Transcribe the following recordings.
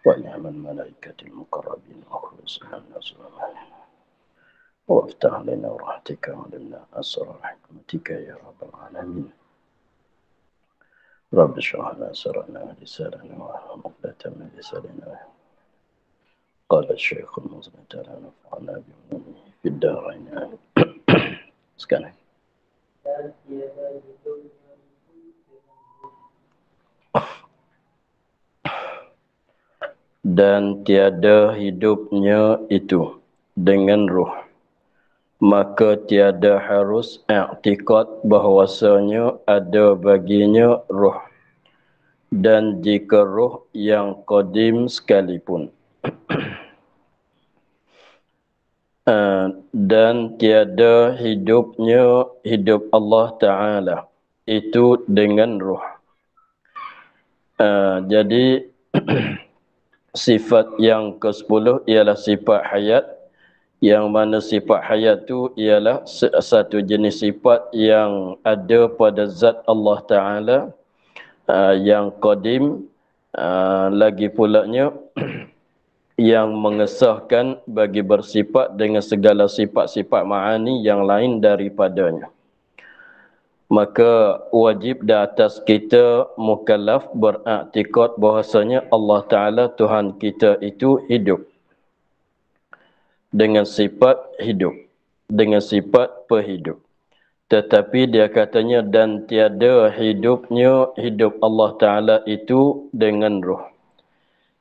ونعم الملائكة المقربين وخلصنا الناس وافتح لنا رحمتك ولنا أسرار حكمتك يا رب العالمين. رب اشرح لنا سرنا ولساننا واحلل عقدة من لساننا. قال الشيخ المزمن تعالى نفعنا بعلومه في الدارين آمين. Sekarang. Dan tiada hidupnya itu dengan ruh, maka tiada harus i'tikad bahwasanya ada baginya ruh. Dan jika ruh yang qadim sekalipun dan tiada hidupnya hidup Allah Ta'ala itu dengan ruh. Jadi sifat yang ke-10 ialah sifat hayat, yang mana sifat hayat itu ialah satu jenis sifat yang ada pada zat Allah Ta'ala yang qadim, lagi pulanya yang mengesahkan bagi bersifat dengan segala sifat-sifat ma'ani yang lain daripadanya. Maka wajib di atas kita mukallaf beriktikad bahwasanya Allah Ta'ala Tuhan kita itu hidup dengan sifat hidup, dengan sifat pehidup. Tetapi dia katanya dan tiada hidupnya hidup Allah Ta'ala itu dengan ruh.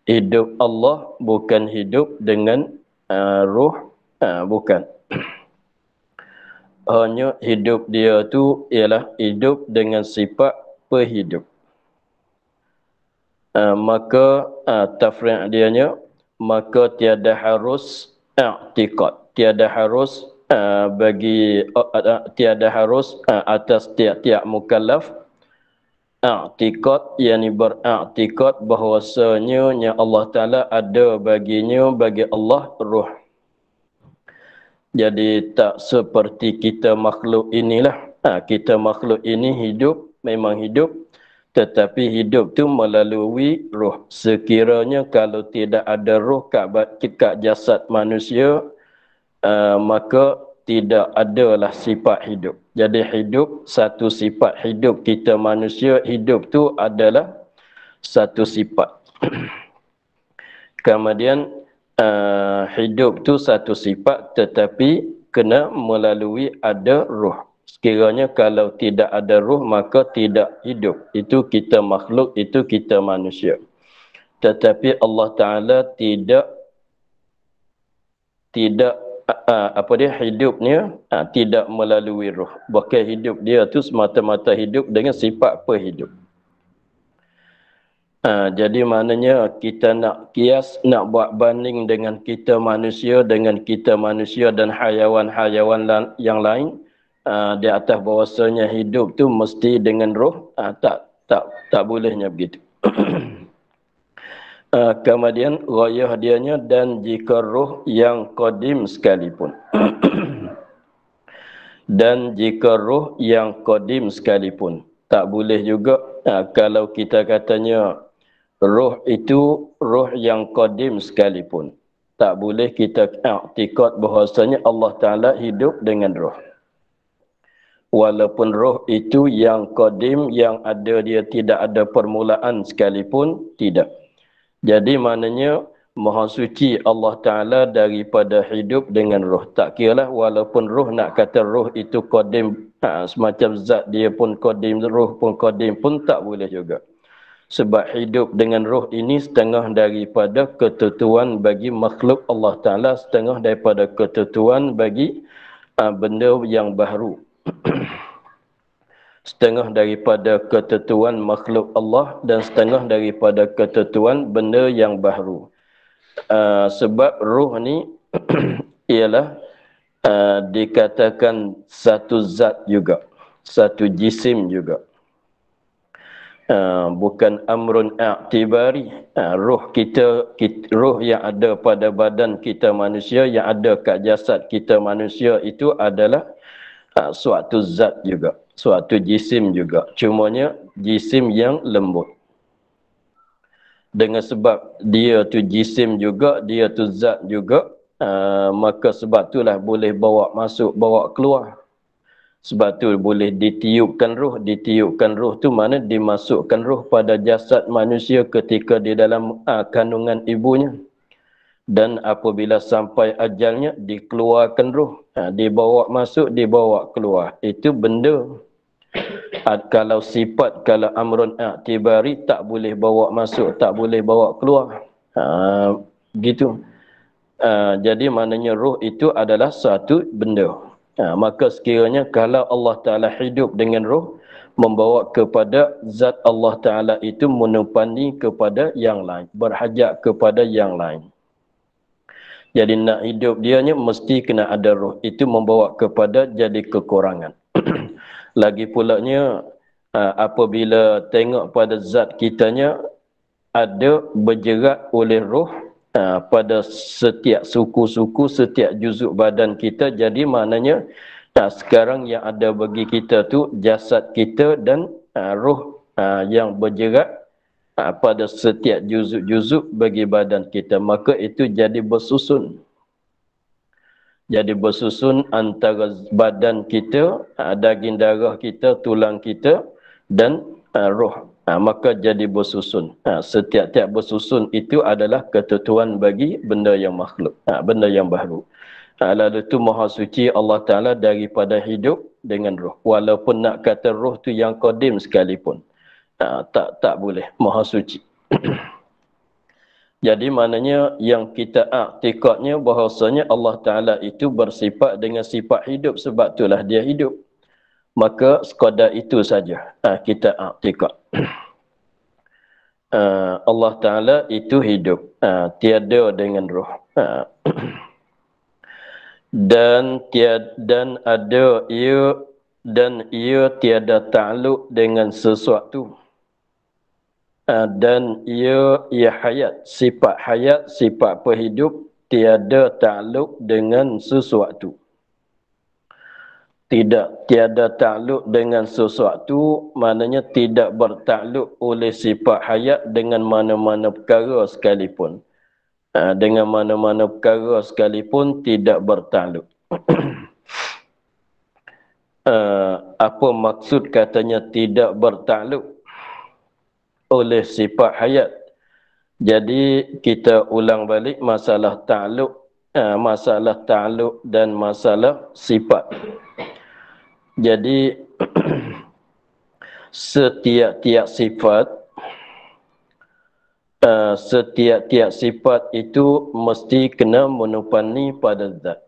Hidup Allah bukan hidup dengan ruh, bukan. Hanya hidup dia tu ialah hidup dengan sifat pehidup. Maka tafriq dianya, maka tiada harus i'tikad, tiada harus tiada harus atas tiap-tiap mukallaf i'tikad, yakni beriktikad bahwasanya Allah Ta'ala ada baginya, bagi Allah ruh. Jadi tak seperti kita makhluk inilah. Kita makhluk ini hidup, memang hidup, tetapi hidup tu melalui ruh. Sekiranya kalau tidak ada ruh kat jasad manusia, maka tidak adalah sifat hidup. Jadi hidup, satu sifat hidup kita manusia, hidup tu adalah satu sifat. Kemudian hidup tu satu sifat, tetapi kena melalui ada ruh. Sekiranya kalau tidak ada ruh, maka tidak hidup. Itu kita makhluk, itu kita manusia. Tetapi Allah Ta'ala tidak hidupnya tidak melalui ruh. Bahkan hidup dia tu semata-mata hidup dengan sifat pehidup. Jadi maknanya kita nak kias, nak buat banding dengan kita manusia dan hayawan-hayawan yang lain, di atas bahawasanya hidup tu mesti dengan roh, tak bolehnya begitu. Kemudian ghayah dianya dan jika roh yang qadim sekalipun. Dan jika roh yang qadim sekalipun, tak boleh juga kalau kita katanya roh itu roh yang qadim sekalipun, tak boleh kita i'tikad bahwasanya Allah Ta'ala hidup dengan roh. Walaupun roh itu yang qadim, yang ada dia tidak ada permulaan sekalipun, tidak. Jadi maknanya Maha suci Allah Ta'ala daripada hidup dengan roh. Tak kiralah walaupun roh nak kata roh itu qadim, semacam zat dia pun qadim, roh pun qadim pun tak boleh juga. Sebab hidup dengan roh ini setengah daripada ketentuan bagi makhluk Allah Ta'ala, setengah daripada ketentuan bagi benda yang baharu. Setengah daripada ketentuan makhluk Allah dan setengah daripada ketentuan benda yang baharu. Sebab roh ni ialah dikatakan satu zat juga, satu jisim juga. Bukan amrun i'tibari. Roh kita, roh yang ada pada badan kita manusia, yang ada kat jasad kita manusia itu adalah suatu zat juga, suatu jisim juga. Cumanya jisim yang lembut. dengan sebab dia tu jisim juga, dia tu zat juga, maka sebab itulah boleh bawa masuk, bawa keluar. Sebab tu boleh ditiupkan roh. Ditiupkan roh tu mana dimasukkan roh pada jasad manusia ketika di dalam kandungan ibunya. Dan apabila sampai ajalnya, dikeluarkan roh. Dibawa masuk, dibawa keluar. Itu benda. Kalau sifat, kalau amrun i'tibari, tak boleh bawa masuk, tak boleh bawa keluar. Gitu. Jadi maknanya roh itu adalah satu benda. Maka sekiranya kalau Allah Ta'ala hidup dengan roh, membawa kepada zat Allah Ta'ala itu menupani kepada yang lain, berhajat kepada yang lain. Jadi nak hidup dianya mesti kena ada roh. Itu membawa kepada jadi kekurangan. Lagi pulanya apabila tengok pada zat kitanya ada bergerak oleh roh pada setiap suku-suku, setiap juzuk badan kita. Jadi maknanya sekarang yang ada bagi kita tu jasad kita dan roh yang bergerak pada setiap juzuk-juzuk bagi badan kita. Maka itu jadi bersusun. Jadi bersusun antara badan kita, daging darah kita, tulang kita dan roh. Maka jadi bersusun. Setiap-tiap bersusun itu adalah ketentuan bagi benda yang makhluk, benda yang baru. Lalu itu Maha Suci Allah Ta'ala daripada hidup dengan roh. Walaupun nak kata roh tu yang qadim sekalipun, tak boleh. Maha Suci. Jadi maknanya yang kita i'tikadnya bahawasanya Allah Ta'ala itu bersifat dengan sifat hidup, sebab itulah dia hidup. Maka sekadar itu saja kita i'tikad. Allah Ta'ala itu hidup, tiada dengan roh. Dan ada ia, dan ia tiada ta'aluk dengan sesuatu. Dan ia hayat, sifat hayat, sifat perhidup, tiada ta'aluk dengan sesuatu. Tiada takluk dengan sesuatu, maknanya tidak bertakluk oleh sifat hayat dengan mana-mana perkara sekalipun. Dengan mana-mana perkara sekalipun tidak bertakluk. Apa maksud katanya tidak bertakluk oleh sifat hayat? Jadi kita ulang balik masalah takluk, dan masalah sifat. Jadi setiap-tiap sifat itu mesti kena menupani pada zat.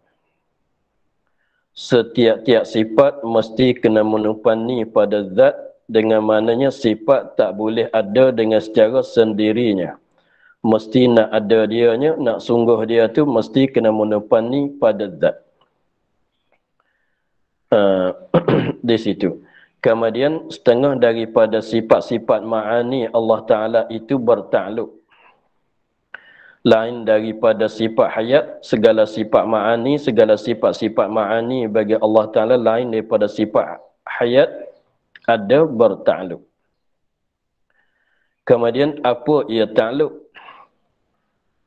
Setiap-tiap sifat mesti kena menupani pada zat, dengan maknanya sifat tak boleh ada dengan secara sendirinya. Mesti nak ada dianya, nak sungguh dia tu mesti kena menupani pada zat. Di situ. Kemudian setengah daripada sifat-sifat ma'ani Allah Ta'ala itu bertakluk. Lain daripada sifat hayat, segala sifat ma'ani, segala sifat-sifat ma'ani bagi Allah Ta'ala lain daripada sifat hayat, ada bertakluk. Kemudian apa ia takluk?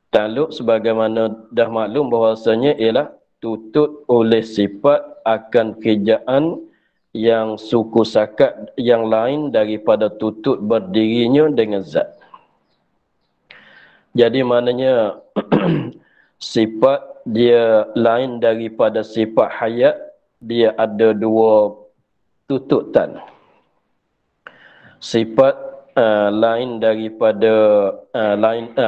Takluk sebagaimana dah maklum bahawasanya ialah tutut oleh sifat akan kejaan yang suku sakat yang lain daripada tutut berdirinya dengan zat. Jadi maknanya sifat dia lain daripada sifat hayat, dia ada dua tututan. Sifat lain daripada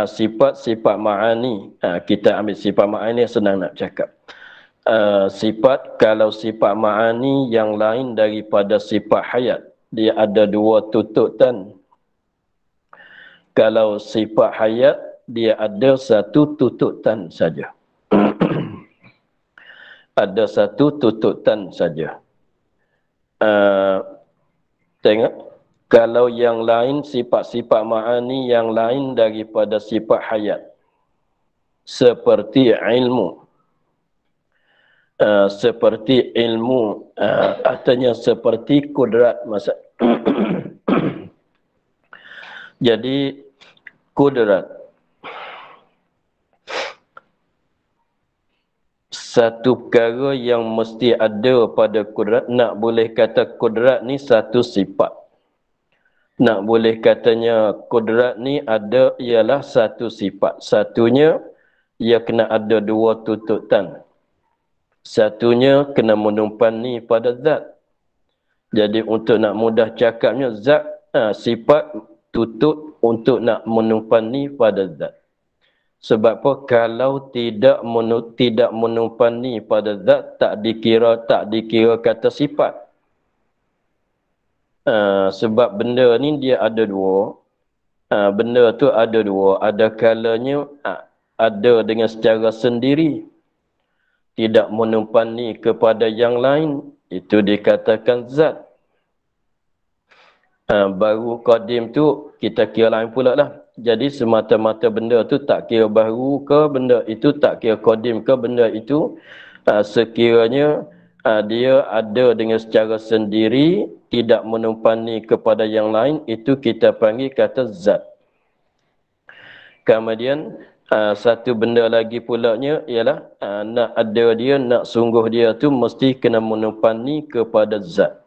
sifat ma'ani. Kita ambil sifat ma'ani, senang nak cakap. Kalau sifat ma'ani yang lain daripada sifat hayat, dia ada dua tututan. Kalau sifat hayat, dia ada satu tututan saja. Ada satu tututan saja. Tengok, kalau yang lain, sifat-sifat ma'ani yang lain daripada sifat hayat, seperti ilmu, artinya seperti kudrat masa. Jadi Kudrat. Satu perkara yang mesti ada pada kudrat, nak boleh kata kudrat ni satu sifat. Nak boleh katanya kudrat ni ada ialah satu sifat. Satunya, ia kena ada dua tuntutan. Satunya kena menumpani pada zat. Jadi untuk nak mudah cakapnya, zat sifat tutut untuk nak menumpani pada zat. Sebab apa? Kalau tidak menumpani pada zat, tak dikira kata sifat. Sebab benda ni dia ada dua. Benda tu ada dua. Ada kalanya ada dengan secara sendiri. Tidak menumpani kepada yang lain. Itu dikatakan zat. Baru qadim tu kita kira lain pula lah. Jadi semata-mata benda tu tak kira baru ke, benda itu tak kira qadim ke, benda itu sekiranya dia ada dengan secara sendiri, tidak menumpani kepada yang lain, itu kita panggil kata zat. Kemudian satu benda lagi pulanya ialah nak ada dia, nak sungguh dia tu mesti kena menumpani kepada zat.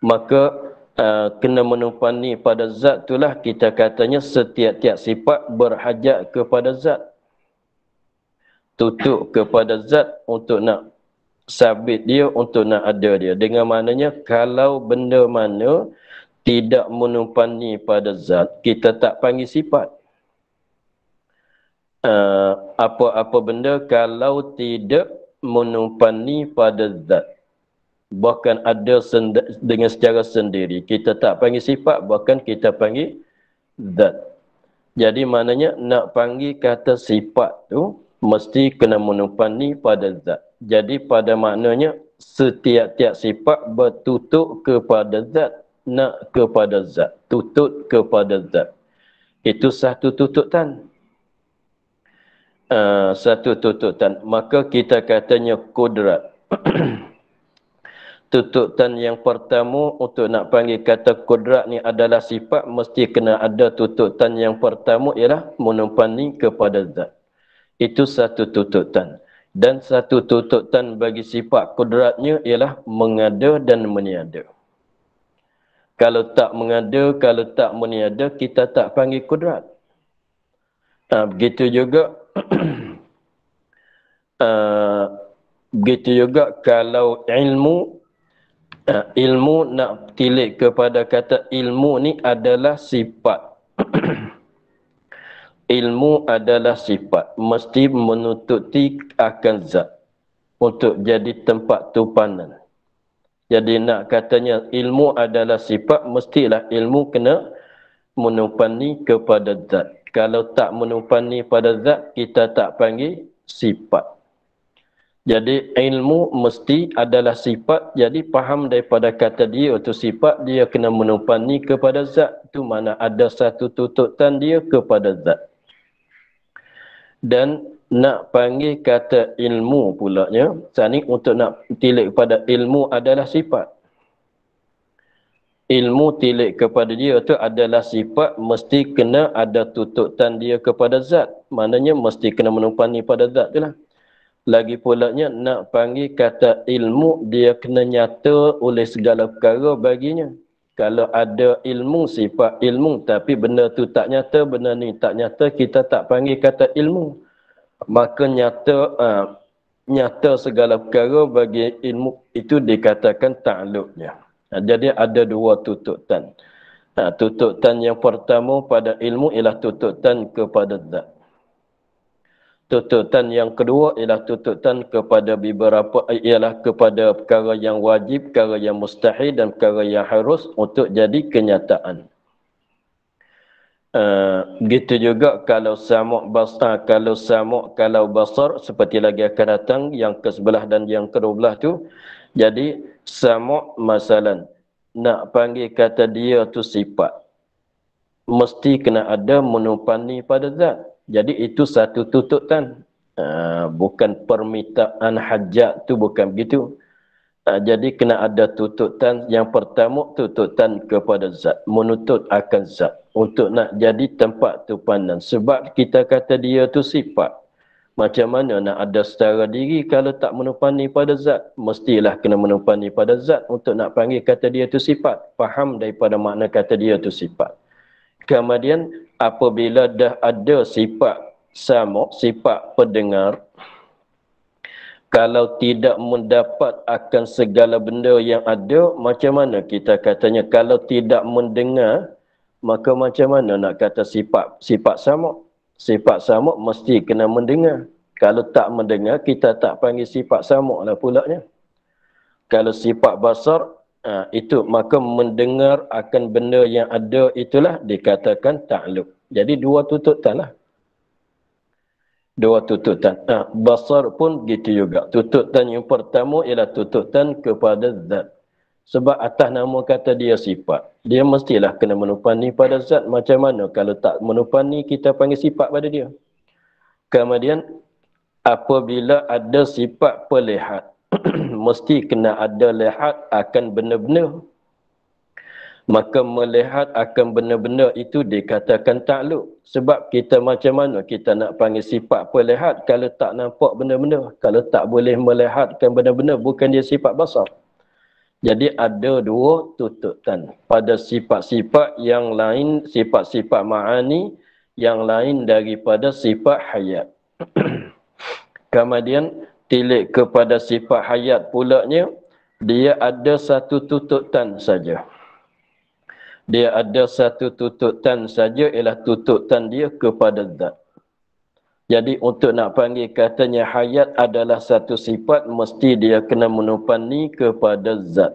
Maka kena menumpani pada zat itulah kita katanya setiap-tiap sifat berhajat kepada zat. Tutup kepada zat untuk nak sabit dia, untuk nak ada dia. Dengan maknanya kalau benda mana tidak menumpani pada zat, kita tak panggil sifat. Apa-apa benda kalau tidak menumpani pada zat, bahkan ada dengan secara sendiri, kita tak panggil sifat, bahkan kita panggil zat. Jadi maknanya nak panggil kata sifat tu mesti kena menumpani pada zat. Jadi pada maknanya setiap-tiap sifat bertutup kepada zat, nak kepada zat, tutut kepada zat. Itu satu tututan. Satu tututan. Maka kita katanya kudrat. Tututan yang pertama untuk nak panggil kata kudrat ni adalah sifat, mesti kena ada tututan yang pertama ialah menumpani kepada zat. Itu satu tututan. Dan satu tututan bagi sifat kudratnya ialah mengada dan meniada. Kalau tak mengada, kalau tak meniada, kita tak panggil kudrat. Begitu juga begitu juga kalau ilmu nak tilik kepada kata ilmu ni adalah sifat. Ilmu adalah sifat, mesti menututi akan zat untuk jadi tempat tumpanan. Jadi nak katanya ilmu adalah sifat, mestilah ilmu kena menumpani kepada zat. Kalau tak menumpani pada zat, kita tak panggil sifat. Jadi ilmu mesti adalah sifat. Jadi faham daripada kata dia itu sifat, dia kena menumpani kepada zat. Itu mana ada satu tututan dia kepada zat. Dan nak panggil kata ilmu pulanya, sani untuk nak tilik kepada ilmu adalah sifat. Ilmu tilik kepada dia itu adalah sifat, mesti kena ada tututan dia kepada zat. Maknanya mesti kena menumpani pada zat itulah. Lagi pulanya nak panggil kata ilmu, dia kena nyata oleh segala perkara baginya. Kalau ada ilmu, sifat ilmu, tapi benda tu tak nyata, benda ni tak nyata, kita tak panggil kata ilmu. Maka nyata segala perkara bagi ilmu itu dikatakan ta'alluqnya. Jadi ada dua tututan. Tututan yang pertama pada ilmu ialah tututan kepada zat. Tututan yang kedua ialah tututan kepada beberapa, ialah kepada perkara yang wajib, perkara yang mustahil dan perkara yang harus untuk jadi kenyataan. Begitu juga kalau samu' basar, kalau basar seperti lagi akan datang yang ke-11 dan yang ke-12 tu. Jadi samu' masalan nak panggil kata dia tu sifat, mesti kena ada menumpani pada zat. Jadi itu satu tututan. Bukan permintaan hajat tu, bukan begitu. Jadi kena ada tuntutan. Yang pertama, tuntutan kepada zat, menuntut akan zat untuk nak jadi tempat tupanan. Sebab kita kata dia tu sifat. Macam mana nak ada setara diri kalau tak menupani pada zat? Mestilah kena menupani pada zat untuk nak panggil kata dia tu sifat. Faham daripada makna kata dia tu sifat. Kemudian apabila dah ada sifat sama, sifat pendengar, kalau tidak mendapat akan segala benda yang ada, macam mana kita katanya? Kalau tidak mendengar, maka macam mana nak kata sifat sama? Sifat sama mesti kena mendengar. Kalau tak mendengar, kita tak panggil sifat sama lah pulaknya. Kalau sifat basar, itu maka mendengar akan benda yang ada itulah dikatakan ta'alluq. Jadi dua tuntutan lah. Dua tuntutan. Basar pun gitu juga. Tuntutan yang pertama ialah tuntutan kepada zat. Sebab atas nama kata dia sifat. Dia mestilah kena menupani pada zat. Macam mana kalau tak menupani kita panggil sifat pada dia. Kemudian apabila ada sifat pelihat. Mesti kena ada lihat akan benda-benda. Maka melihat akan benda-benda itu dikatakan ta'alluq. Sebab kita macam mana kita nak panggil sifat pelihat kalau tak nampak benda-benda. Kalau tak boleh melihatkan benda-benda, bukan dia sifat basar. Jadi ada dua tuntutan pada sifat-sifat yang lain, sifat-sifat ma'ani yang lain daripada sifat hayat. Kemudian tilik kepada sifat hayat pulaknya, dia ada satu tuntutan saja. Dia ada satu tuntutan saja, ialah tuntutan dia kepada zat. Jadi untuk nak panggil katanya hayat adalah satu sifat, mesti dia kena menupani kepada zat.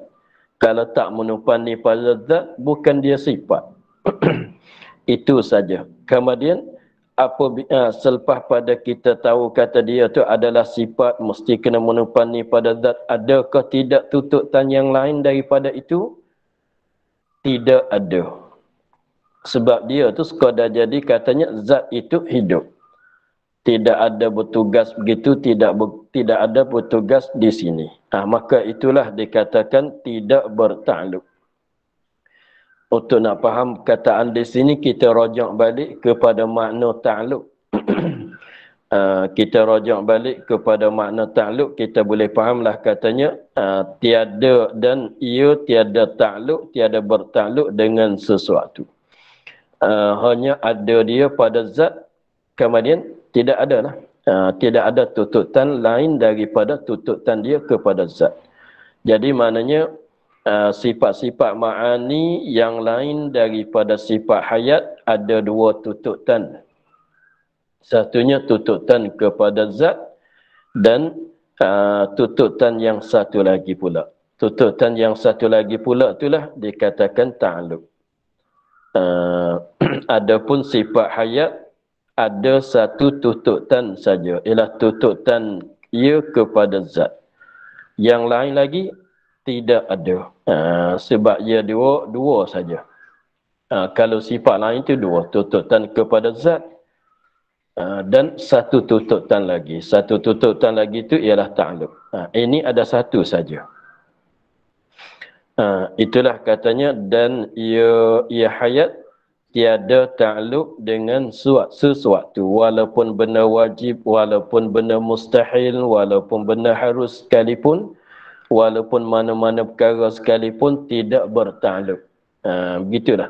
Kalau tak menupani pada zat, bukan dia sifat. Itu saja. Kemudian, selepas pada kita tahu kata dia tu adalah sifat, mesti kena menupani pada zat. Adakah tidak tuntutan yang lain daripada itu? Tidak ada. Sebab dia tu sekadar jadi katanya zat itu hidup. Tidak ada bertugas begitu, tidak ada bertugas di sini. Maka itulah dikatakan tidak bertakluk. Untuk nak faham kataan di sini, kita rojak balik kepada makna ta'alluq. Kita rojak balik kepada makna ta'alluq, kita boleh fahamlah katanya tiada dan ia tiada ta'alluq, tiada bertakluk dengan sesuatu. Hanya ada dia pada zat, kemudian tidak ada lah. Tidak ada tuntutan lain daripada tuntutan dia kepada zat. Jadi maknanya sifat-sifat ma'ani yang lain daripada sifat hayat ada dua tuntutan. Satunya tuntutan kepada zat dan tuntutan yang satu lagi pula. Tuntutan yang satu lagi pula itulah dikatakan ta'alluq. Adapun sifat hayat ada satu tuntutan saja, ialah tuntutan ia kepada zat. Yang lain lagi tidak ada. Sebab ia dua saja. Kalau sifat lain itu dua, tuntutan kepada zat dan satu tuntutan lagi. Satu tuntutan lagi itu ialah ta'alluq. Ini ada satu saja. Itulah katanya, dan ia hayat tiada ta'alluq dengan sesuatu, walaupun benda wajib, walaupun benda mustahil, walaupun benda harus sekalipun, walaupun mana-mana perkara sekalipun tidak berta'alluq. Begitulah.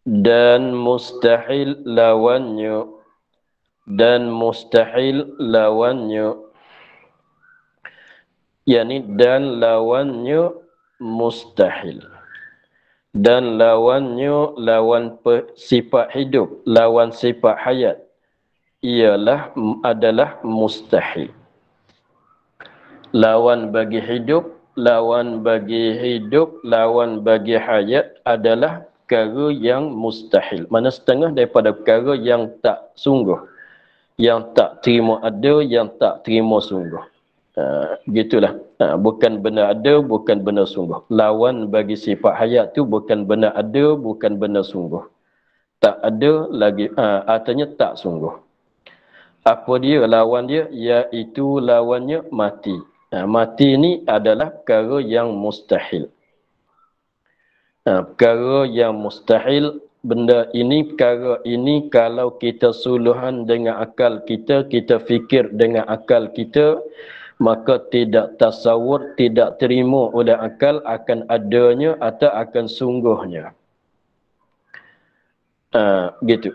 Dan mustahil lawannya, dan mustahil lawannya, yakni dan lawannya mustahil. Dan lawannya, lawan sifat hidup, lawan sifat hayat, adalah mustahil. Lawan bagi hidup, lawan bagi hidup, lawan bagi hayat adalah perkara yang mustahil. Mana setengah daripada perkara yang tak sungguh. Yang tak terima ada, yang tak terima sungguh. Gitulah. Bukan benda ada, bukan benda sungguh. Lawan bagi sifat hayat tu bukan benda ada, bukan benda sungguh. Tak ada lagi, artinya tak sungguh. Apa dia lawan dia? Iaitu lawannya mati. Mati ni adalah perkara yang mustahil. Perkara yang mustahil, benda ini, perkara ini kalau kita suluhan dengan akal kita, kita fikir dengan akal kita, maka tidak tasawur, tidak terima oleh akal akan adanya atau akan sungguhnya. Gitu.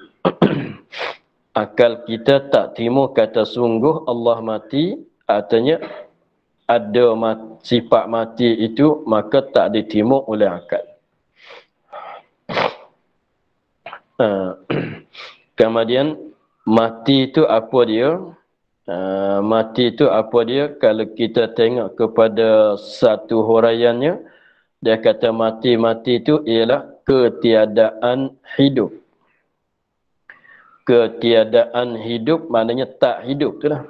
Akal kita tak terima kata sungguh Allah mati, artinya ada sifat mati itu, maka tak diterima oleh akal. Kemudian mati itu apa dia? Mati itu apa dia? Kalau kita tengok kepada satu huraiannya, dia kata mati itu ialah ketiadaan hidup. Ketiadaan hidup maknanya tak hidup tu lah.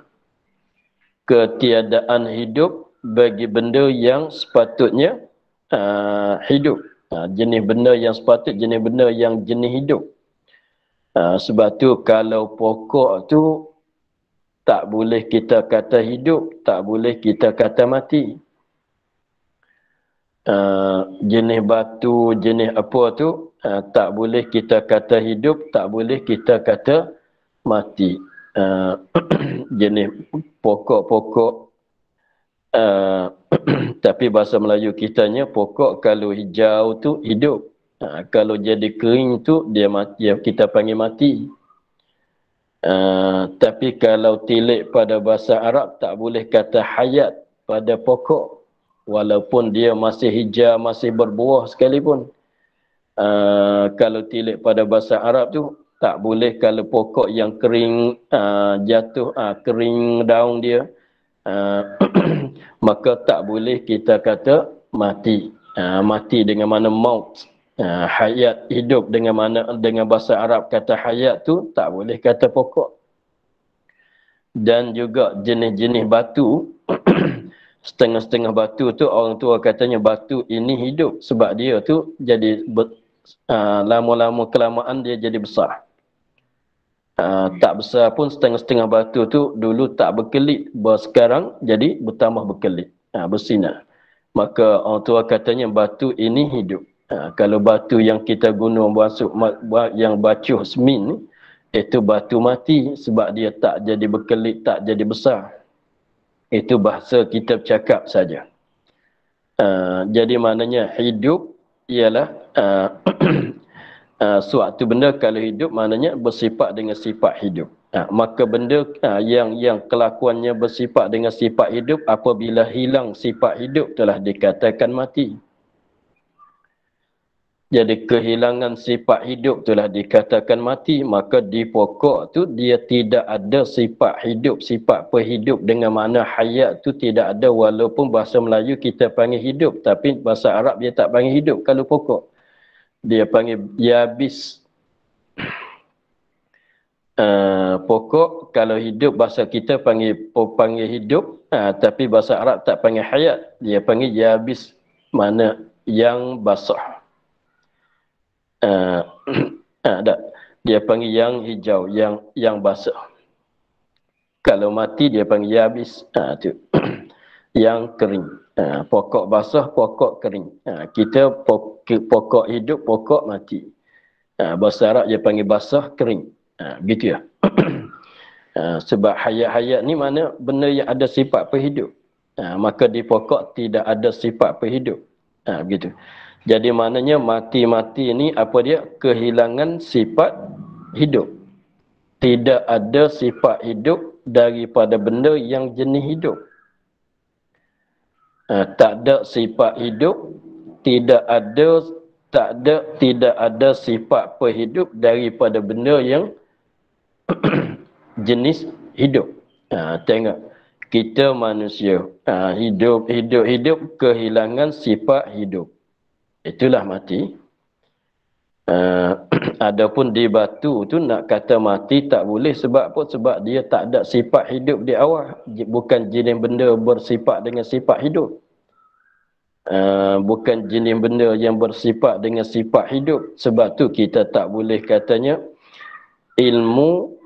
Ketiadaan hidup bagi benda yang sepatutnya hidup. Jenis benda yang sepatut, jenis benda yang jenis hidup. Sebab tu kalau pokok tu tak boleh kita kata hidup, tak boleh kita kata mati. Jenis batu, jenis apa tu, tak boleh kita kata hidup, tak boleh kita kata mati. Jenis pokok-pokok, tapi bahasa Melayu kitanya pokok kalau hijau tu hidup. Kalau jadi kering tu dia mati, kita panggil mati. Tapi kalau tilik pada bahasa Arab tak boleh kata hayat pada pokok. Walaupun dia masih hijau, masih berbuah sekalipun. Kalau tilik pada bahasa Arab tu, tak boleh kalau pokok yang kering jatuh, kering daun dia, maka tak boleh kita kata mati. Mati dengan mana maut. Hayat, hidup dengan mana, dengan bahasa Arab kata hayat tu, tak boleh kata pokok. Dan juga jenis-jenis batu, setengah-setengah batu tu orang tua katanya batu ini hidup sebab dia tu jadi lama-lama kelamaan dia jadi besar. Tak besar pun setengah-setengah batu tu dulu tak berkelit, sekarang jadi bertambah berkelit, bersinar. Maka orang tua katanya batu ini hidup. Kalau batu yang kita guna masuk yang bacuh semin itu batu mati sebab dia tak jadi berkelit, tak jadi besar. Itu bahasa kita bercakap saja. Jadi maknanya hidup ialah suatu benda kalau hidup maknanya bersifat dengan sifat hidup. Maka benda yang kelakuannya bersifat dengan sifat hidup, apabila hilang sifat hidup telah dikatakan mati. Jadi kehilangan sifat hidup telah dikatakan mati, maka di pokok tu dia tidak ada sifat hidup, sifat perhidup dengan makna hayat tu tidak ada, walaupun bahasa Melayu kita panggil hidup, tapi bahasa Arab dia tak panggil hidup kalau pokok. Dia panggil yabis. Pokok kalau hidup bahasa kita panggil hidup, tapi bahasa Arab tak panggil hayat, dia panggil yabis, mana yang basah. Dia panggil yang hijau, yang basah. Kalau mati dia panggil yabis, tu. Yang kering. Pokok basah, pokok kering. Kita pokok hidup, pokok mati. Bahasa Arab dia panggil basah, kering. Gitu ya. Sebab hayat-hayat ni mana benda yang ada sifat perhidup. Maka di pokok tidak ada sifat perhidup. Begitu. Jadi maknanya mati ni apa dia? Kehilangan sifat hidup. Tidak ada sifat hidup daripada benda yang jenis hidup. Tak ada sifat hidup, tidak ada sifat perhidup daripada benda yang jenis hidup. Tengok, kita manusia hidup, kehilangan sifat hidup. Itulah mati. Adapun di batu tu nak kata mati tak boleh, sebab apa? Sebab dia tak ada sifat hidup di awal. Bukan jenis benda bersifat dengan sifat hidup. Bukan jenis benda yang bersifat dengan sifat hidup. Sebab tu kita tak boleh katanya ilmu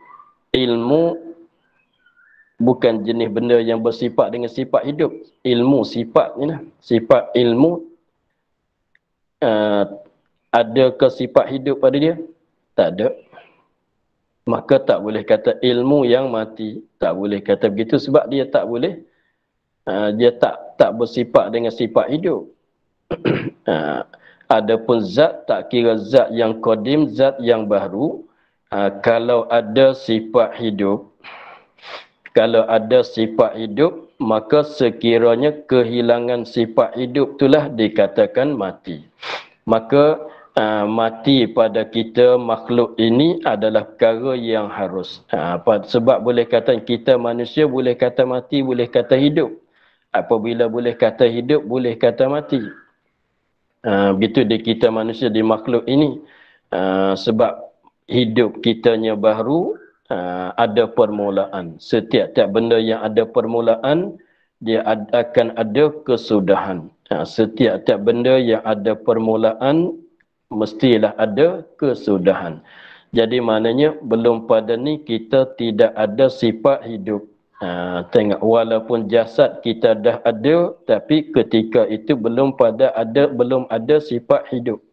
bukan jenis benda yang bersifat dengan sifat hidup. Ilmu sifat ni lah. Sifat ilmu ada ke sifat hidup pada dia? Tak ada. Maka tak boleh kata ilmu yang mati. Tak boleh kata begitu sebab dia tak boleh. Dia tak bersifat dengan sifat hidup. Adapun zat, tak kira zat yang qadim, zat yang baru. Kalau ada sifat hidup, maka sekiranya kehilangan sifat hidup itulah dikatakan mati. Maka mati pada kita makhluk ini adalah perkara yang harus. Sebab boleh kata kita manusia boleh kata mati, boleh kata hidup. Apabila boleh kata hidup, boleh kata mati. Begitu di kita manusia, di makhluk ini. Sebab hidup kitanya baru, ada permulaan. Setiap-tiap benda yang ada permulaan, dia akan ada kesudahan. Setiap-tiap benda yang ada permulaan, mestilah ada kesudahan. Jadi maknanya belum pada ni kita tidak ada sifat hidup. Tengok, walaupun jasad kita dah ada, tapi ketika itu belum ada sifat hidup.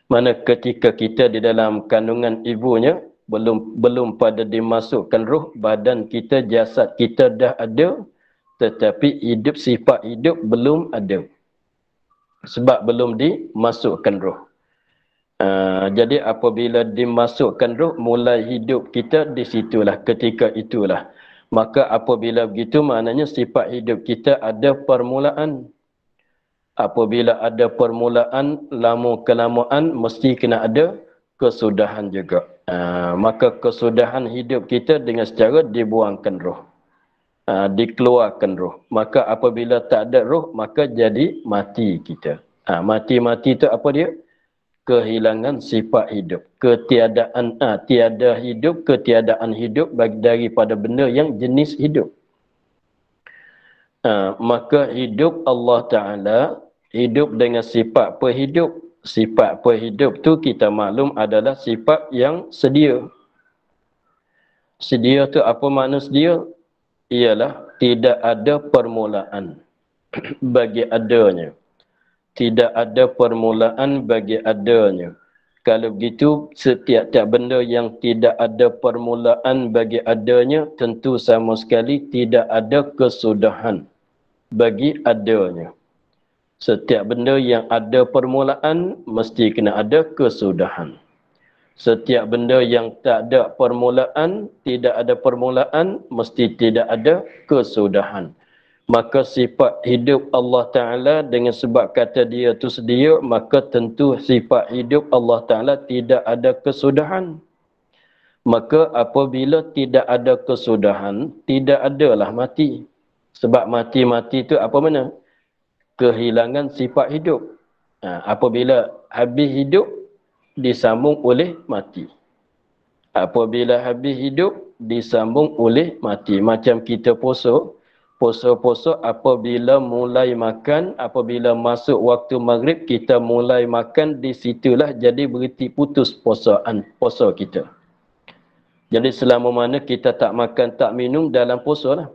Mana ketika kita di dalam kandungan ibunya, belum pada dimasukkan roh, badan kita, jasad kita dah ada, tetapi sifat hidup belum ada. Sebab belum dimasukkan roh. Jadi apabila dimasukkan roh, mulai hidup kita di situlah, ketika itulah. Maka apabila begitu, maknanya sifat hidup kita ada permulaan. Apabila ada permulaan, lama-kelamaan mesti kena ada kesudahan juga. Maka kesudahan hidup kita dengan secara dibuangkan roh. Dikeluarkan roh. Maka apabila tak ada roh, maka jadi mati kita. Mati-mati itu apa dia? Kehilangan sifat hidup. Tiada hidup, ketiadaan hidup daripada benda yang jenis hidup. Maka hidup Allah Ta'ala, hidup dengan sifat perhidup. Sifat perhidup tu kita maklum adalah sifat yang sedia. Sedia tu apa makna sedia? Ialah tidak ada permulaan bagi adanya. Tidak ada permulaan bagi adanya. Kalau begitu, setiap-tiap benda yang tidak ada permulaan bagi adanya, tentu sama sekali tidak ada kesudahan bagi adanya. Setiap benda yang ada permulaan, mesti kena ada kesudahan. Setiap benda yang tak ada permulaan, tidak ada permulaan, mesti tidak ada kesudahan. Maka sifat hidup Allah Ta'ala dengan sebab kata dia tu sedia, maka tentu sifat hidup Allah Ta'ala tidak ada kesudahan. Maka apabila tidak ada kesudahan, tidak adalah mati. Sebab mati-mati itu apa mana? Kehilangan sifat hidup. Apabila habis hidup, disambung oleh mati. Apabila habis hidup, disambung oleh mati. Macam kita puasa, apabila mulai makan, apabila masuk waktu maghrib, kita mulai makan, di situlah jadi berhenti putus puasa kita. Jadi selama mana kita tak makan, tak minum dalam puasa lah.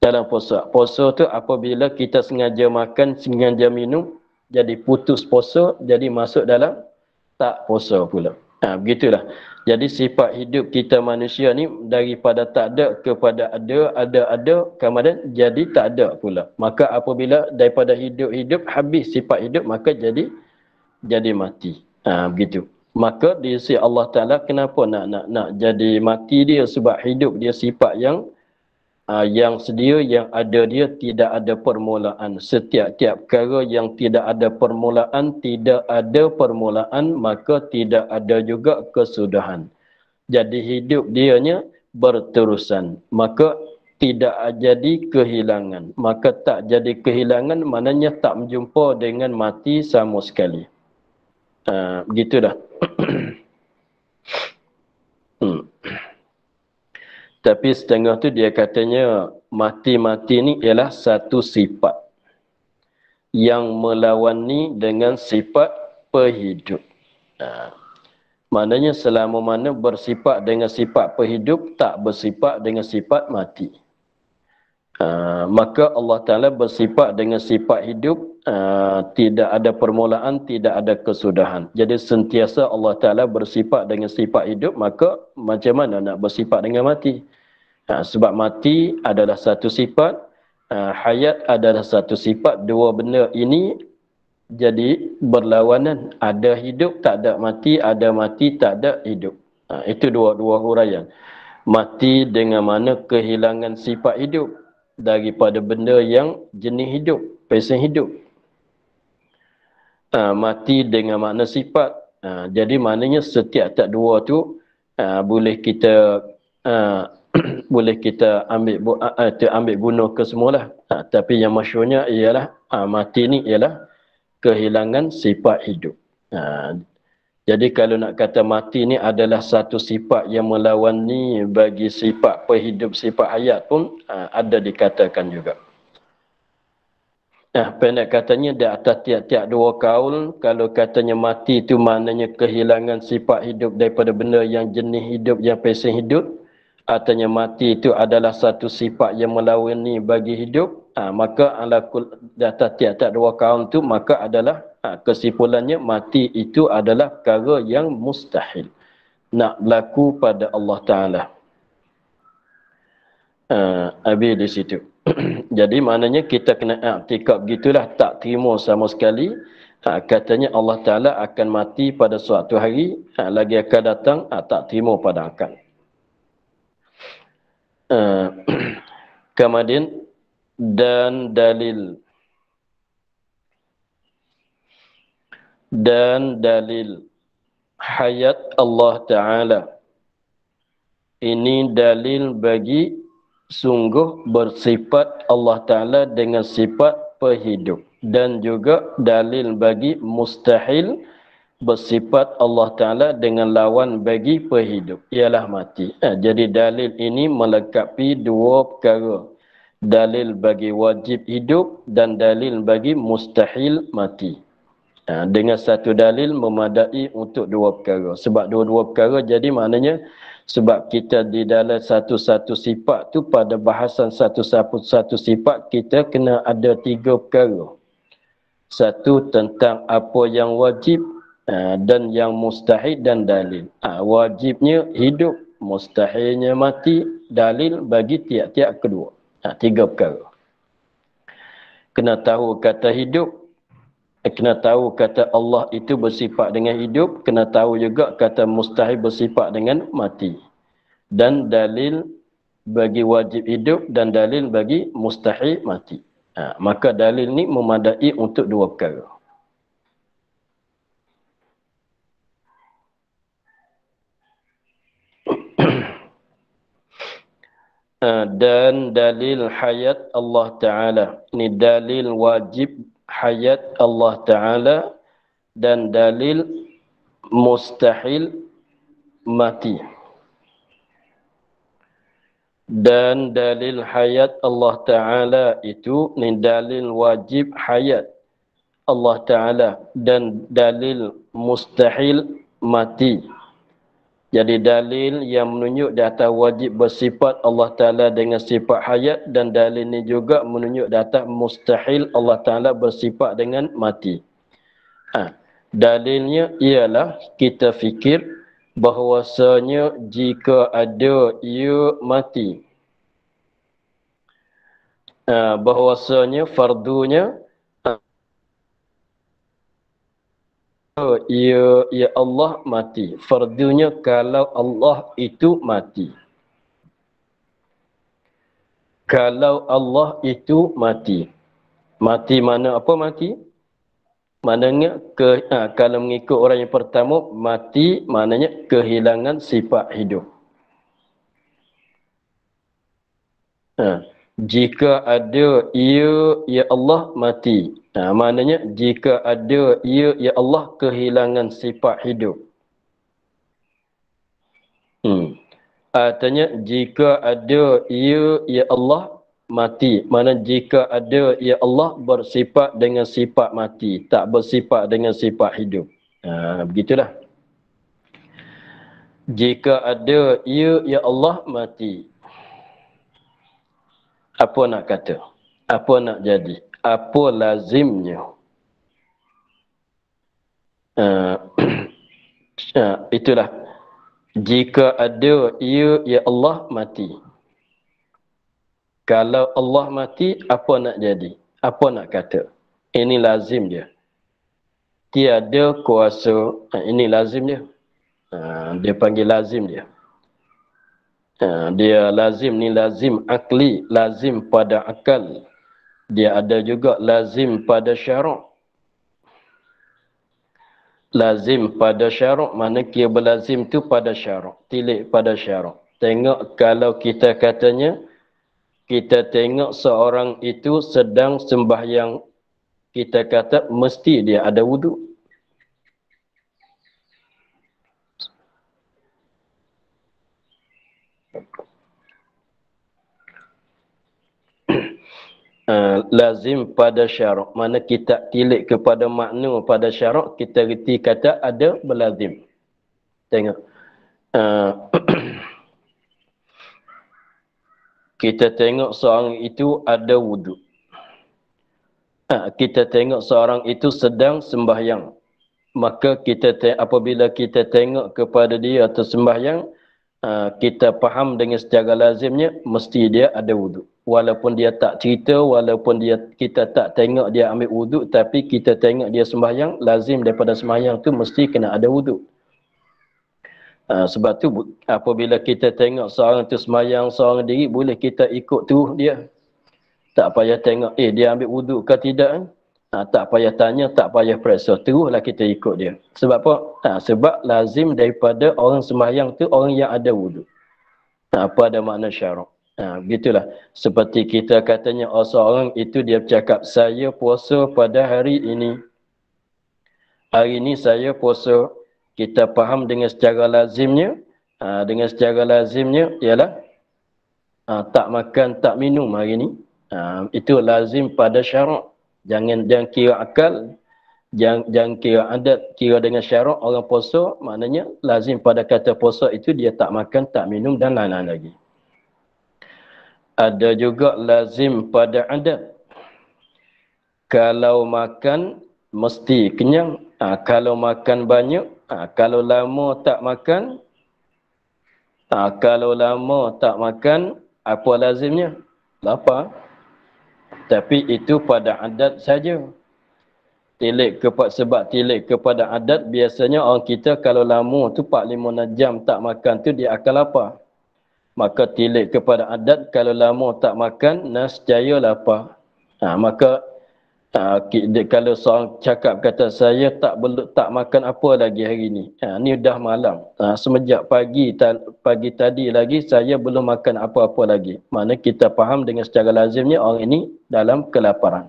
Dalam puasa. Puasa tu apabila kita sengaja makan, sengaja minum, jadi putus puasa, jadi masuk dalam tak puasa pula. Begitulah. Jadi sifat hidup kita manusia ni daripada tak ada kepada ada, kemudian jadi tak ada pula. Maka apabila daripada hidup habis sifat hidup, maka jadi mati. Begitu. Maka di sisi Allah Ta'ala kenapa nak jadi mati dia? Sebab hidup dia sifat yang sedia, yang ada dia tidak ada permulaan. Setiap-tiap perkara yang tidak ada permulaan, maka tidak ada juga kesudahan. Jadi hidup dianya berterusan. Maka tidak jadi kehilangan. Maka tak jadi kehilangan, maknanya tak menjumpa dengan mati sama sekali. Begitu dah. Tapi setengah tu dia katanya mati-mati ni ialah satu sifat yang melawani dengan sifat perhidup. Maknanya selama mana bersifat dengan sifat perhidup, tak bersifat dengan sifat mati. Maka Allah Ta'ala bersifat dengan sifat hidup, tidak ada permulaan, tidak ada kesudahan. Jadi sentiasa Allah Ta'ala bersifat dengan sifat hidup, maka macam mana nak bersifat dengan mati? Sebab mati adalah satu sifat, hayat adalah satu sifat. Dua benda ini jadi berlawanan. Ada hidup, tak ada mati. Ada mati, tak ada hidup. Itu dua huraian. Mati dengan mana kehilangan sifat hidup daripada benda yang jenis hidup, pesen hidup. Mati dengan makna sifat. Jadi maknanya setiap tak dua tu boleh kita boleh kita ambil guna ke semualah. Tapi yang masyhurnya ialah mati ni ialah kehilangan sifat hidup. Jadi kalau nak kata mati ni adalah satu sifat yang melawan ni bagi sifat perhidup, sifat hayat pun ada dikatakan juga. Pendek katanya di atas tiap-tiap dua kaul, kalau katanya mati itu maknanya kehilangan sifat hidup daripada benda yang jenis hidup, yang pesen hidup. Artinya mati itu adalah satu sifat yang melawan ni bagi hidup. Maka di atas tiap-tiap dua kaul itu, maka adalah kesimpulannya mati itu adalah perkara yang mustahil nak berlaku pada Allah Ta'ala. Habis di situ. Jadi maknanya kita kena i'tikad begitulah, tak terima sama sekali katanya Allah Ta'ala akan mati pada suatu hari, lagi akan datang, tak terima pada akal. Kemudian dan dalil hayat Allah Ta'ala ini dalil bagi sungguh bersifat Allah Ta'ala dengan sifat perhidup, dan juga dalil bagi mustahil bersifat Allah Ta'ala dengan lawan bagi perhidup, ialah mati. Jadi dalil ini melengkapi dua perkara, dalil bagi wajib hidup dan dalil bagi mustahil mati. Dengan satu dalil memadai untuk dua perkara. Sebab dua-dua perkara, jadi maknanya sebab kita di dalam satu-satu sifat tu, pada bahasan satu-satu sifat, kita kena ada tiga perkara. Satu tentang apa yang wajib, dan yang mustahil, dan dalil. Wajibnya hidup, mustahilnya mati, dalil bagi tiap-tiap kedua. Tiga perkara. Kena tahu kata hidup, kena tahu kata Allah itu bersifat dengan hidup, kena tahu juga kata mustahil bersifat dengan mati. Dan dalil bagi wajib hidup dan dalil bagi mustahil mati. Maka dalil ni memadai untuk dua perkara. Dan dalil hayat Allah Ta'ala. Ini dalil wajib hayat Allah Ta'ala dan dalil mustahil mati. Dan dalil hayat Allah Ta'ala itu, ini dalil wajib hayat Allah Ta'ala dan dalil mustahil mati. Jadi dalil yang menunjuk di atas wajib bersifat Allah Ta'ala dengan sifat hayat, dan dalil ini juga menunjuk di atas mustahil Allah Ta'ala bersifat dengan mati. Dalilnya ialah kita fikir bahwasanya jika ada ia mati, bahwasanya fardunya ya Allah mati. Fardunya kalau Allah itu mati. Kalau Allah itu mati. Mati mana apa mati? Maknanya kalau mengikut orang yang pertama, mati maknanya kehilangan sifat hidup. Jika ada ya Allah mati. Maknanya jika ada ya Allah kehilangan sifat hidup. Artinya jika ada ya Allah mati. Mana jika ada ya Allah bersifat dengan sifat mati, tak bersifat dengan sifat hidup. Begitulah. Jika ada ia, ya Allah, mati. Apa nak kata? Apa nak jadi? Apa lazimnya? Itulah. Jika ada ia, ya Allah, mati. Kalau Allah mati, apa nak jadi? Apa nak kata? Ini lazim dia. Tiada kuasa. Ini lazim dia. Dia panggil lazim dia. Dia lazim ni lazim akli, lazim pada akal. Dia ada juga lazim pada syarak. Lazim pada syarak, mana kira berlazim tu pada syarak, tilik pada syarak. Tengok kalau kita katanya, kita tengok seorang itu sedang sembahyang, kita kata mesti dia ada wuduk. Lazim pada syarak, mana kita tilik kepada makna pada syarak, kita reti kata ada berlazim. Tengok kita tengok seorang itu ada wuduk. Kita tengok seorang itu sedang sembahyang, maka apabila kita tengok kepada dia atau sembahyang, kita faham dengan secara lazimnya mesti dia ada wuduk. Walaupun dia tak cerita, walaupun kita tak tengok dia ambil wuduk, tapi kita tengok dia sembahyang, lazim daripada sembahyang tu mesti kena ada wuduk. Sebab tu apabila kita tengok seorang tu sembahyang seorang diri, boleh kita ikut tu dia. Tak payah tengok dia ambil wuduk ke tidak. Tak payah tanya, tak payah periksa, teruslah kita ikut dia. Sebab apa? Sebab lazim daripada orang sembahyang tu orang yang ada wuduk. Apa ada makna syarak. Begitulah. Seperti kita katanya, seorang itu dia bercakap, saya puasa pada hari ini. Hari ini saya puasa. Kita faham dengan secara lazimnya. Dengan secara lazimnya ialah tak makan, tak minum hari ini. Itu lazim pada syarak. Jangan kira akal. Jangan kira adat, kira dengan syarak orang puasa, maknanya lazim pada kata puasa itu dia tak makan, tak minum dan lain-lain lagi. Ada juga lazim pada adat. Kalau makan mesti kenyang. Kalau makan banyak, kalau lama tak makan, kalau lama tak makan, apa lazimnya? Lapar. Tapi itu pada adat saja. Sebab tilik kepada adat, biasanya orang kita kalau lama tu 4-5 jam tak makan tu dia akan lapar. Maka tilik kepada adat, kalau lama tak makan, nescaya lapar. Maka kalau seorang cakap kata saya tak makan apa lagi hari ni. Ni dah malam. Semenjak pagi tadi lagi saya belum makan apa-apa lagi. Mana kita faham dengan secara lazimnya orang ini dalam kelaparan.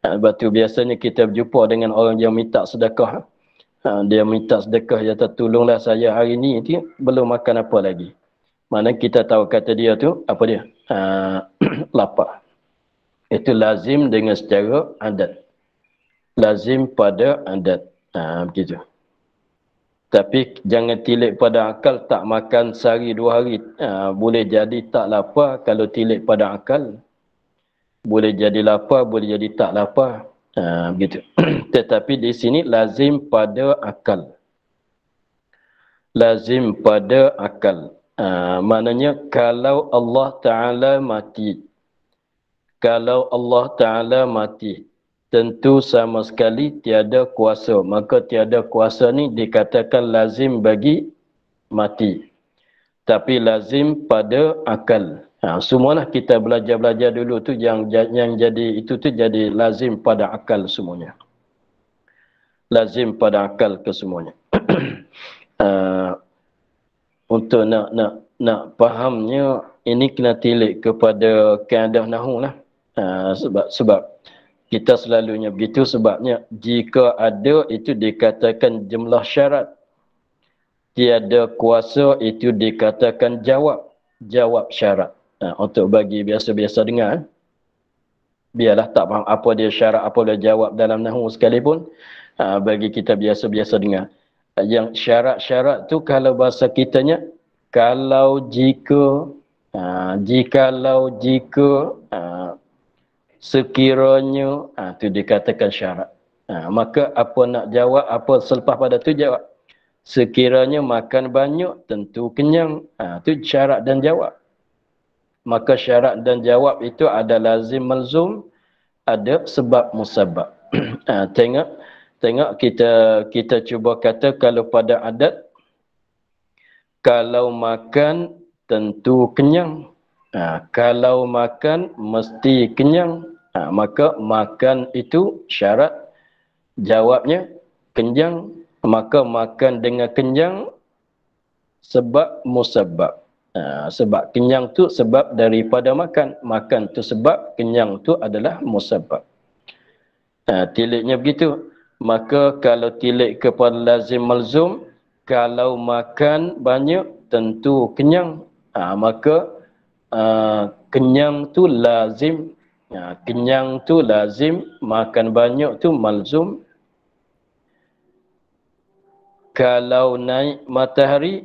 Sebab tu biasanya kita berjumpa dengan orang yang minta sedekah. Dia minta sedekah, dia kata tolonglah saya hari ni dia belum makan apa lagi. Mana kita tahu kata dia tu apa dia? Lapar. Itu lazim dengan secara adat. Lazim pada adat. Begitu. Tapi jangan tilik pada akal, tak makan sehari 2 hari. Boleh jadi tak lapar kalau tilik pada akal. Boleh jadi lapar, boleh jadi tak lapar. Begitu. Tetapi di sini lazim pada akal. Lazim pada akal. Maknanya kalau Allah Ta'ala mati. Kalau Allah Ta'ala mati, tentu sama sekali tiada kuasa. Maka tiada kuasa ni dikatakan lazim bagi mati. Tapi lazim pada akal. Semualah kita belajar dulu tu yang jadi itu tu jadi lazim pada akal semuanya. Lazim pada akal ke semuanya. Untuk nak fahamnya ini kena tilik kepada kaedah nahwu lah. Sebab kita selalunya begitu, sebabnya jika ada itu dikatakan jumlah syarat. Tiada kuasa itu dikatakan jawab syarat. Untuk bagi biasa-biasa dengar, biarlah tak faham apa dia syarat, apa dia jawab dalam nahwu sekalipun, bagi kita biasa-biasa dengar. Yang syarat-syarat tu kalau bahasa kitanya, kalau jika, jikalau jika, sekiranya, tu dikatakan syarat. Maka apa nak jawab, apa selepas pada tu jawab. Sekiranya makan banyak, tentu kenyang. Tu syarat dan jawab. Maka syarat dan jawab itu ada lazim malzum, ada sebab musabab. Tengok kita cuba kata kalau pada adat, kalau makan tentu kenyang. Kalau makan mesti kenyang. Maka makan itu syarat, jawabnya kenyang. Maka makan dengan kenyang sebab musabab. Sebab kenyang tu sebab daripada makan. Makan tu sebab, kenyang tu adalah musabab. Tiliknya begitu. Maka kalau tilik kepada lazim malzum, kalau makan banyak tentu kenyang. Maka kenyang tu lazim. Kenyang tu lazim, makan banyak tu malzum. Kalau naik matahari,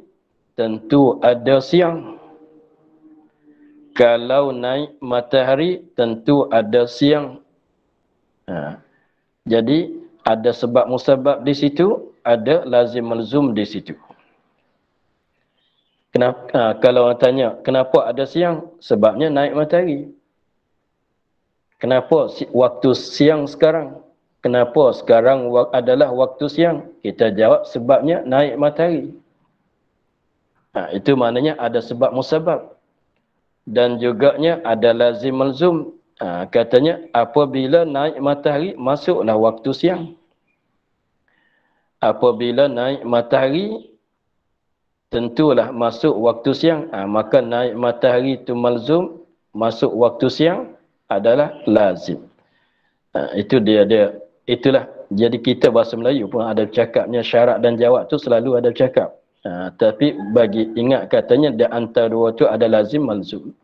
tentu ada siang. Kalau naik matahari, tentu ada siang. Jadi, ada sebab musabab di situ, ada lazim malzum di situ. Kenapa, kalau orang tanya, kenapa ada siang? Sebabnya naik matahari. Kenapa waktu siang sekarang? Kenapa sekarang adalah waktu siang? Kita jawab sebabnya naik matahari. Itu maknanya ada sebab musabab. Dan juganya ada lazim malzum. Katanya apabila naik matahari, masuklah waktu siang. Apabila naik matahari, tentulah masuk waktu siang. Maka naik matahari itu malzum, masuk waktu siang adalah lazim. Itu dia. Itulah. Jadi kita bahasa Melayu pun ada cakapnya, syarat dan jawab tu selalu ada cakap. Tapi bagi ingat katanya di antara dua tu ada lazim malzum.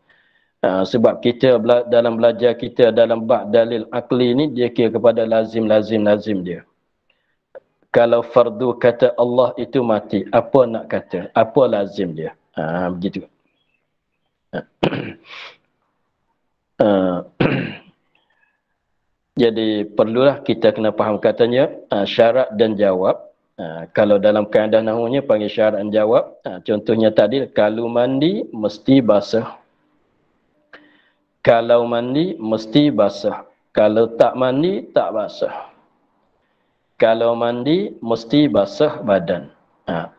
Sebab kita dalam belajar kita dalam bab dalil akli ni, dia kira kepada lazim dia. Kalau fardu kata Allah itu mati, apa nak kata? Apa lazim dia? Begitu. Jadi perlulah kita kena faham katanya syarat dan jawab. Kalau dalam kaedah nahwunya panggil syarat dan jawab. Contohnya tadi, kalau mandi mesti basah. Kalau mandi mesti basah. Kalau tak mandi tak basah. Kalau mandi mesti basah badan.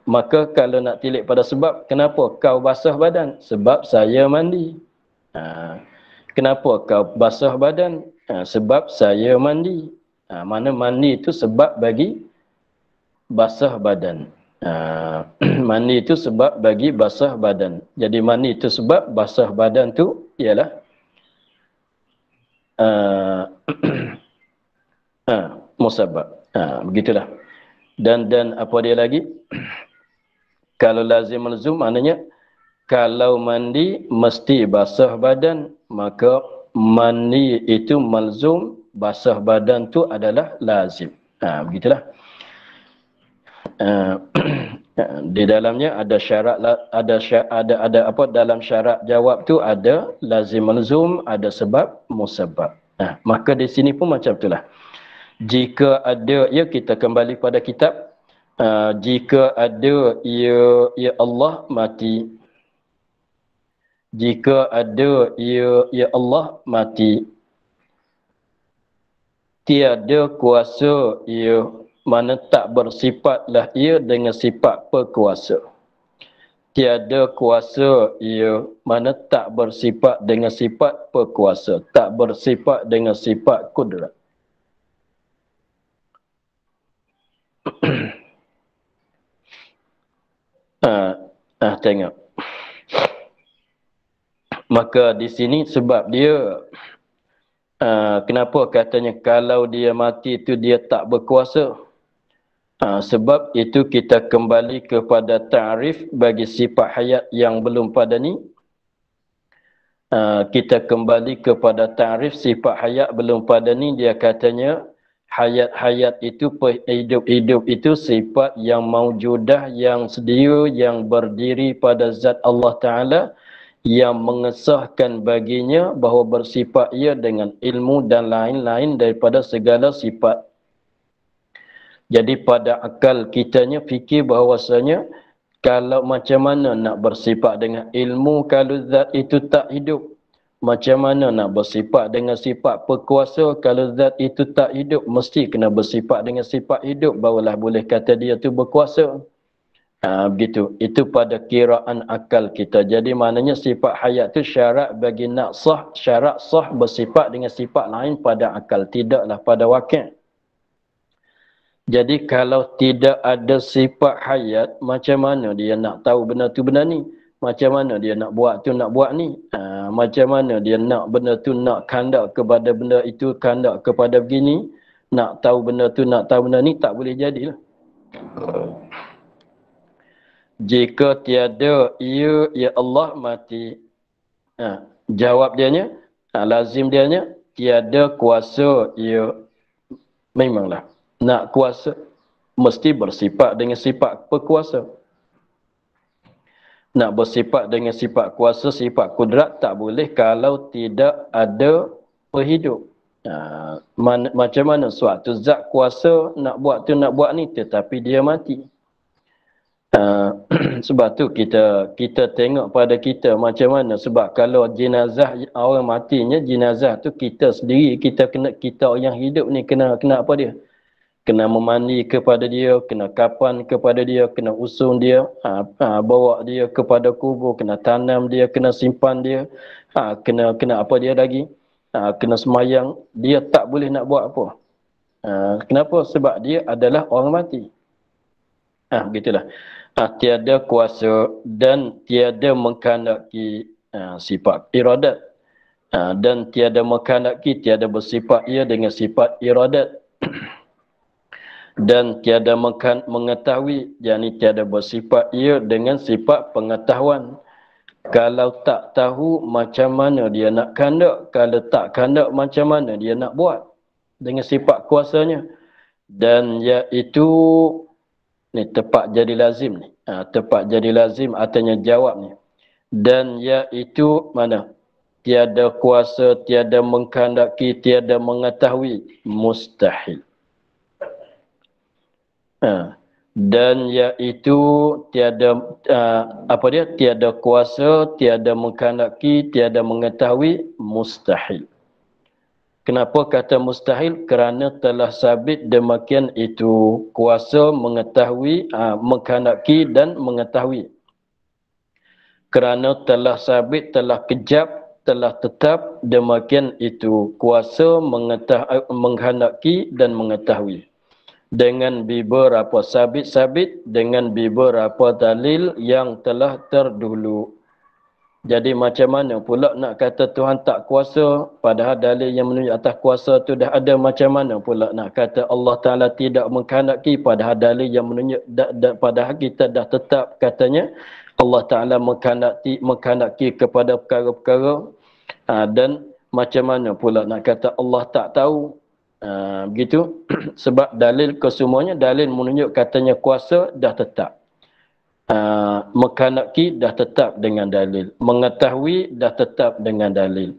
Maka kalau nak tilik pada sebab, kenapa kau basah badan? Sebab saya mandi. Kenapa kau basah badan? Sebab saya mandi. Mana mandi itu sebab bagi basah badan. Mandi itu sebab bagi basah badan. Jadi mandi itu sebab, basah badan tu ialah musabab. Begitulah. Dan apa dia lagi? Kalau lazim malzum maknanya kalau mandi mesti basah badan, maka mandi itu malzum, basah badan tu adalah lazim. Begitulah. Di dalamnya ada syarat, ada apa dalam syarat jawab tu ada lazim malzum, ada sebab musabab. Maka di sini pun macam itulah. Jika ada, ya kita kembali pada kitab. Jika ada ya Allah mati. Jika ada ya Allah mati, tiada kuasa ia, mana tak bersifatlah ia dengan sifat perkuasa. Tiada kuasa ia, mana tak bersifat dengan sifat perkuasa, tak bersifat dengan sifat kudrat. Tengok. Maka di sini sebab dia kenapa katanya kalau dia mati itu dia tak berkuasa? Sebab itu kita kembali kepada ta'rif bagi sifat hayat yang belum pada ni. Kita kembali kepada ta'rif sifat hayat belum pada ni, dia katanya Hayat-hayat itu, hidup-hidup itu sifat yang maujudah, yang sedia, yang berdiri pada zat Allah Ta'ala, yang mengesahkan baginya bahawa bersifat ia dengan ilmu dan lain-lain daripada segala sifat. Jadi pada akal kitanya fikir bahawasanya kalau macam mana nak bersifat dengan ilmu kalau zat itu tak hidup. Macam mana nak bersifat dengan sifat perkuasa kalau zat itu tak hidup. Mesti kena bersifat dengan sifat hidup barulah boleh kata dia tu berkuasa. Begitu. Itu pada kiraan akal kita. Jadi maknanya sifat hayat tu syarat bagi nak sah. Syarat sah bersifat dengan sifat lain pada akal. Tidaklah pada wakil. Jadi kalau tidak ada sifat hayat, macam mana dia nak tahu benda tu benda ni? Macam mana dia nak buat tu nak buat ni? Macam mana dia nak benda tu nak kandak kepada benda itu, kandak kepada begini? Nak tahu benda tu, nak tahu benda ni, tak boleh jadilah. Jika tiada ia, ya Allah mati. Jawab dianya, lazim dianya, tiada kuasa ia. Memanglah. Nak kuasa, mesti bersifat dengan sifat perkuasa. Nak bersifat dengan sifat kuasa, sifat kudrat, tak boleh kalau tidak ada perhidup. Macam mana suatu zat kuasa nak buat tu nak buat ni, tetapi dia mati. Sebab tu kita tengok pada kita macam mana. Sebab kalau jenazah orang matinya, jenazah tu kita sendiri, kita orang hidup ni kena apa dia? Kena memandi kepada dia, kena kapan kepada dia, kena usung dia, bawa dia kepada kubur, kena tanam dia, kena simpan dia, kena apa dia lagi, kena semayang. Dia tak boleh nak buat apa. Kenapa? Sebab dia adalah orang mati. Begitulah. Tiada kuasa dan tiada mengkandaki sifat iradat. Dan tiada mengkandaki, tiada bersifat ia dengan sifat iradat. Dan tiada mengetahui, yakni tiada bersifat ia dengan sifat pengetahuan. Kalau tak tahu, macam mana dia nak kandak? Kalau tak kandak, macam mana dia nak buat? Dengan sifat kuasanya. Dan iaitu, ni tepat jadi lazim ni. Tepat jadi lazim artinya jawab ni. Dan iaitu mana? Tiada kuasa, tiada mengkandaki, tiada mengetahui. Mustahil. Dan iaitu tiada tiada kuasa, tiada mengkandaki, tiada mengetahui, mustahil. Kenapa kata mustahil? Kerana telah sabit demikian itu kuasa, mengetahui, mengkandaki dan mengetahui. Kerana telah sabit, telah kejap, telah tetap demikian itu kuasa, mengkandaki dan mengetahui. Dengan beberapa sabit-sabit, dengan beberapa dalil yang telah terdahulu. Jadi macam mana pula nak kata Tuhan tak kuasa, padahal dalil yang menunjuk atas kuasa tu dah ada. Macam mana pula nak kata Allah Ta'ala tidak mengkandaki, padahal dalil yang menunjuk, padahal kita dah tetap katanya Allah Ta'ala mengkandaki kepada perkara-perkara. Dan macam mana pula nak kata Allah tak tahu. Begitu. Sebab dalil kesemuanya, dalil menunjuk katanya kuasa dah tetap. Mengkandaki dah tetap dengan dalil. Mengetahui dah tetap dengan dalil.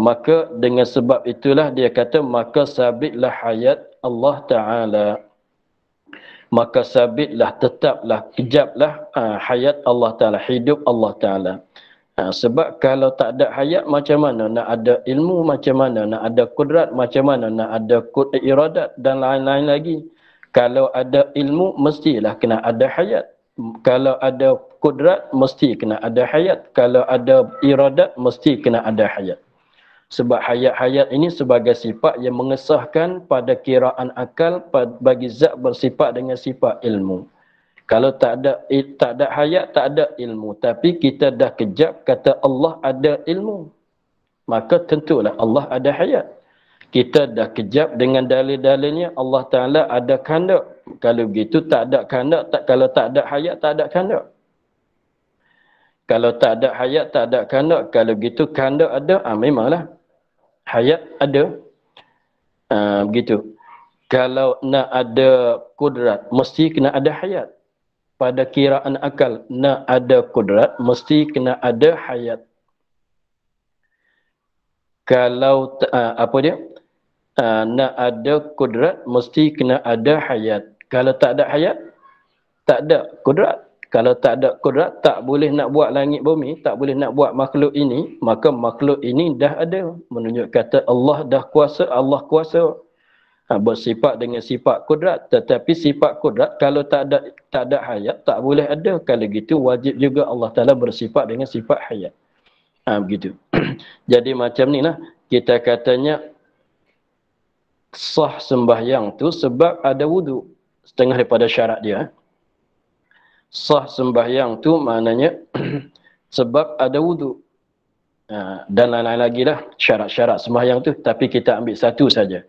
Maka dengan sebab itulah dia kata, maka sabitlah hayat Allah Ta'ala. Maka sabitlah, tetaplah, kejaplah hayat Allah Ta'ala, hidup Allah Ta'ala. Sebab kalau tak ada hayat, macam mana nak ada ilmu, macam mana nak ada kudrat, macam mana nak ada iradat dan lain-lain lagi. Kalau ada ilmu, mestilah kena ada hayat. Kalau ada kudrat, mesti kena ada hayat. Kalau ada iradat, mesti kena ada hayat. Sebab hayat-hayat ini sebagai sifat yang mengesahkan pada kiraan akal bagi zat bersifat dengan sifat ilmu. Kalau tak ada hayat, tak ada ilmu. Tapi kita dah kejap kata Allah ada ilmu. Maka tentulah Allah ada hayat. Kita dah kejap dengan dalil-dalilnya Allah Ta'ala ada kandak. Kalau begitu tak ada kandak. Kalau tak ada hayat, tak ada kandak. Kalau tak ada hayat, tak ada kandak. Kalau begitu kandak ada, memanglah hayat ada. Begitu. Kalau nak ada kudrat, mesti kena ada hayat. Pada kiraan akal, nak ada kudrat, mesti kena ada hayat. Kalau apa dia? Nak ada kudrat, mesti kena ada hayat. Kalau tak ada hayat, tak ada kudrat. Kalau tak ada kudrat, tak boleh nak buat langit bumi, tak boleh nak buat makhluk ini, maka makhluk ini dah ada. Menunjuk kata Allah dah kuasa, Allah kuasa. Bersifat dengan sifat kudrat. Tetapi sifat kudrat kalau tak ada hayat, tak boleh ada. Kalau gitu wajib juga Allah Ta'ala bersifat dengan sifat hayat. Begitu. Jadi macam ni lah. Kita katanya sah sembahyang tu sebab ada wudu. Setengah daripada syarat dia. Sah sembahyang tu maknanya sebab ada wudu. Dan lain-lain lagi lah syarat-syarat sembahyang tu. Tapi kita ambil satu saja.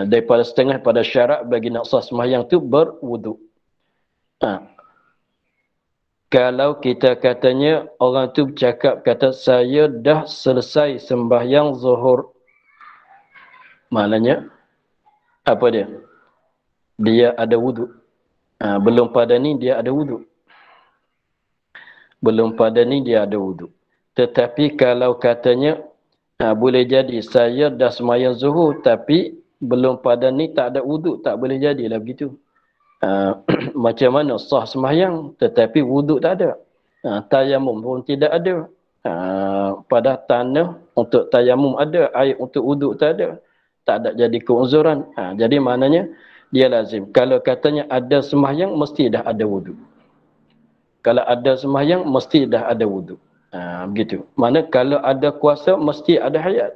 Daripada setengah pada syarat bagi nak sah sembahyang tu berwuduk. Kalau kita katanya orang tu bercakap kata saya dah selesai sembahyang zuhur, maknanya apa dia? Dia ada wuduk. Belum pada ni dia ada wuduk. Belum pada ni dia ada wuduk. Tetapi kalau katanya boleh jadi saya dah sembahyang zuhur tapi belum pada ni tak ada wuduk, tak boleh jadilah begitu. Macam mana sah sembahyang tetapi wuduk tak ada. Tayamum pun tidak ada. Pada tanah untuk tayamum ada, air untuk wuduk tak ada. Tak ada jadi keuzuran. Jadi maknanya dia lazim. Kalau katanya ada sembahyang mesti dah ada wuduk. Kalau ada sembahyang mesti dah ada wuduk. Begitu. Mana kalau ada kuasa mesti ada hayat.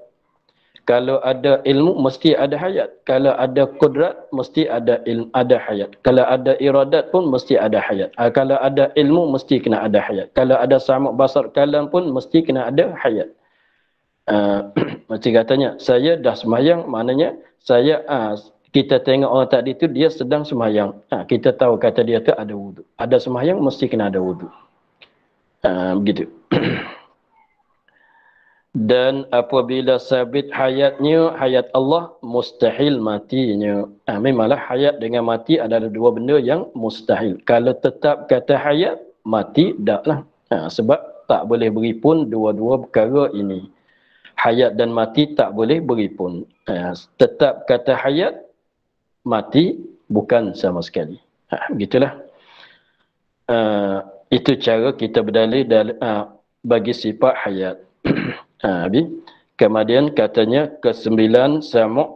Kalau ada ilmu mesti ada hayat. Kalau ada kudrat mesti ada ada hayat. Kalau ada iradat pun mesti ada hayat. Kalau ada ilmu mesti kena ada hayat. Kalau ada sama' basar kalam pun mesti kena ada hayat. Mesti katanya saya dah sembahyang, maknanya saya kita tengok orang tadi tu dia sedang sembahyang. Kita tahu kata dia tu ada wuduk. Ada sembahyang mesti kena ada wuduk. Begitu. Dan apabila sabit hayatnya, hayat Allah, mustahil matinya. Memanglah hayat dengan mati adalah dua benda yang mustahil. Kalau tetap kata hayat, mati taklah. Sebab tak boleh beri pun dua-dua perkara ini. Hayat dan mati tak boleh beri pun. Tetap kata hayat, mati bukan sama sekali. Begitulah. Itu cara kita berdalil bagi sifat hayat. Kemudian katanya ke-9 sama',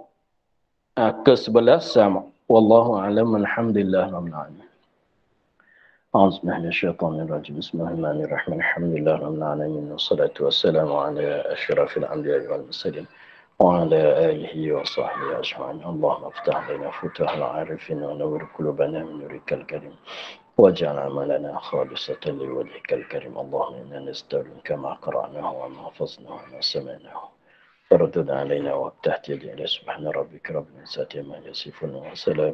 ke-11 sama'. Wallahu a'lam, alhamdulillah rabbil alamin. A'udzubillahi minasyaitonir rajim. Bismillahirrahmanirrahim. Alhamdulillah rabbil alamin. Wassalatu wassalamu ala asyrafil anbiya'i wal mursalin wa ala alihi wa sahbihi ajma'in. Allahumma iftah lana futahal 'arifin wa nawwir qulubana min nurikal karim. واجعل عملنا خالصة لوجهك الكريم. اللهم إنا نستودعك ما قرأناه وما حفظناه وما سمعناه فردد علينا وافتح يدينا. سبحان ربك رب العزة عما يصفون وسلام